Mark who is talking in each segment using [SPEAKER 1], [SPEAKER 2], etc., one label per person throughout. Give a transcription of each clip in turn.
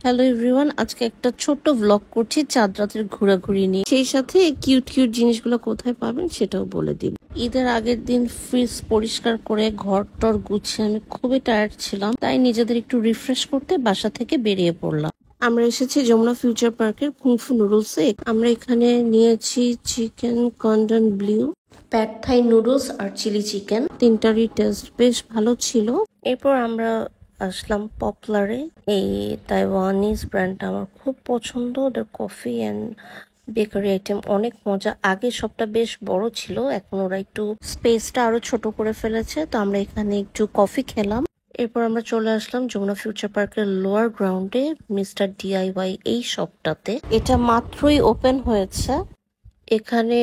[SPEAKER 1] Hello everyone, আজকে একটা ছোট্ট ভ্লগ করছি চাঁদ রাতের ঘোরাঘুরি নিয়ে, সেই সাথে কিউট কিউট জিনিসগুলো কোথায় পাবেন সেটাও বলে দিব। ঈদের আগের দিন ফ্রিজ পরিষ্কার করে ঘর টর গুছিয়ে আমি খুবই টায়ার্ড ছিলাম, তাই নিজেদের একটু রিফ্রেশ করতে বাসা থেকে বেরিয়ে পড়লাম। আমরা এসেছি যমুনা ফিউচার পার্কের কুংফু নুডলসে। আমরা এখানে নিয়েছি চিকেন কর্ডন ব্লু, প্যাড থাই নুডলস আর চিলি চিকেন। তিনটারই টেস্ট বেশ ভালো ছিল। এরপর আমরা আসলাম পপুলারে। এই তাইওয়ানিজ ব্র্যান্ডটা আমার খুব পছন্দ। ওদের কফি অ্যান্ড বেকারি আইটেম অনেক মজা। আগে সবটা বেশ বড় ছিল, এখন ওরা একটু স্পেসটা আরো ছোট করে ফেলেছে, তো আমরা এখানে একটু কফি খেলাম। এরপর আমরা চলে আসলাম যমুনা ফিউচার পার্কের লোয়ার গ্রাউন্ডে মিস্টার ডিআইওয়াই এই শপটাতে। এটা মাত্রই ওপেন হয়েছে। এখানে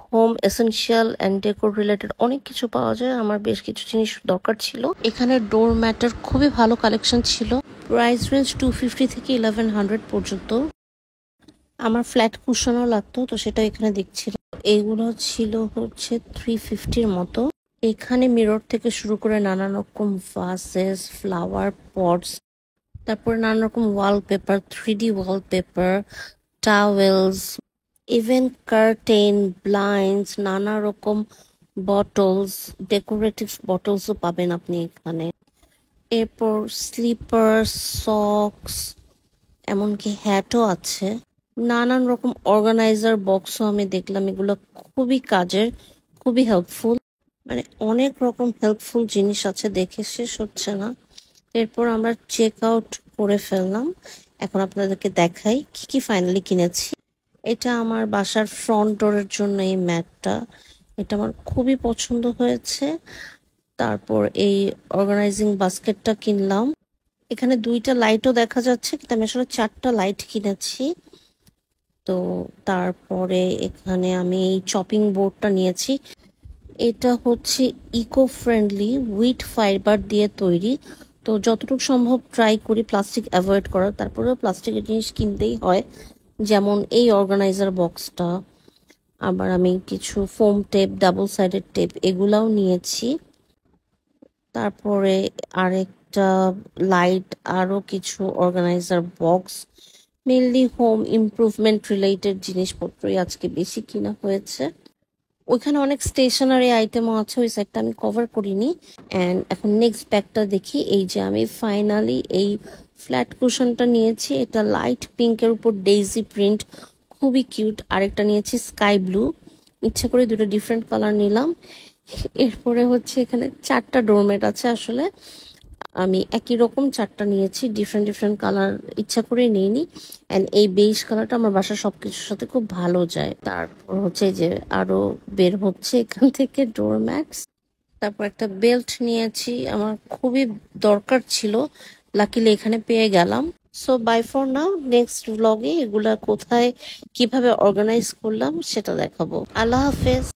[SPEAKER 1] home essential and decor related অনেক কিছু পাওয়া যায়। আমার বেশ কিছু জিনিস দরকার ছিল। এখানে ডোর ম্যাটের খুবই ভালো কালেকশন ছিল। প্রাইস রেঞ্জ 250 থেকে 1100 পর্যন্ত। আমার ফ্ল্যাট কুশনও লাগতো, তো সেটা এখানে দেখছিল। এইগুলো ছিল হচ্ছে 350-র মতো। এখানে মিরর থেকে শুরু করে নানা রকম ভাসেস, ফ্লাওয়ার পটস, তারপরে নানা রকম wallpaper, 3D wallpaper, towels, even curtain, blinds, নানা রকম বটলস, ডেকোরেটিভ বটলসও পাবেন আপনি এখানে। এরপর স্লিপার, সক্স, এমনকি হ্যাটও আছে। নানান রকম অর্গানাইজার বক্সও আমি দেখলাম। এগুলো খুবই কাজের, খুবই হেল্পফুল। মানে অনেক রকম হেল্পফুল জিনিস আছে, দেখে শেষ হচ্ছে না। এরপর আমরা চেক আউট করে ফেললাম। এখন আপনাদেরকে দেখাই কি কি ফাইনালি কিনেছি। এটা আমার বাসার ফ্রন্ট ডোরের জন্য এই ম্যাটটা, এটা আমার খুবই পছন্দ হয়েছে। তারপর এই অর্গানাইজিং বাস্কেটটা কিনলাম। এখানে 2টা লাইটও দেখা যাচ্ছে, কিন্তু আমি আসলে 4টা লাইট কিনেছি। তো তারপরে এখানে আমি এই চপিং বোর্ডটা নিয়েছি। এটা হচ্ছে ইকো ফ্রেন্ডলি, উইড ফাইবার দিয়ে তৈরি। তো যতটুকু সম্ভব ট্রাই করি প্লাস্টিক অ্যাভয়েড করার। তারপরেও প্লাস্টিকের জিনিস কিনতেই হয়, যেমন এই অর্গানাইজার বক্সটা। আবার আমি কিছু foam tape, double sided tape এগুলাও নিয়েছি। তারপরে আরেকটা লাইট, আরো কিছু organiser box. Mainly home improvement related জিনিসপত্রই আজকে বেশি কিনা হয়েছে। ওইখানে অনেক স্টেশনারি আইটেমও আছে, ওই সাইডটা আমি কভার করিনি। অ্যান্ড এখন নেক্সট ব্যাগটা দেখি। এই যে আমি ফাইনালি এই ফ্ল্যাট কুশনটা নিয়েছি। এটা লাইট পিঙ্কের উপর ডেইজি প্রিন্ট, খুবই কিউট। আরেকটা নিয়েছি স্কাই ব্লু। ইচ্ছা করে দুটো ডিফারেন্ট কালার নিলাম। এরপরে হচ্ছে এখানে 4টা ডোরমেট আছে। আসলে আমি একই রকম 4টা নিয়েছি, ডিফারেন্ট ডিফারেন্ট কালার ইচ্ছা করে নিইনি। অ্যান্ড এই বেজ কালারটা আমার বাসার সবকিছুর সাথে খুব ভালো যায়। তারপর হচ্ছে যে আরো বের হচ্ছে এখান থেকে ডোরম্যাটস। তারপর একটা বেল্ট নিয়েছি, আমার খুবই দরকার ছিল, লাকিলি এখানে পেয়ে গেলাম। So bye for now. Next ব্লগে এগুলা কোথায় কিভাবে অর্গানাইজ করলাম সেটা দেখাবো। আল্লাহ হাফেজ।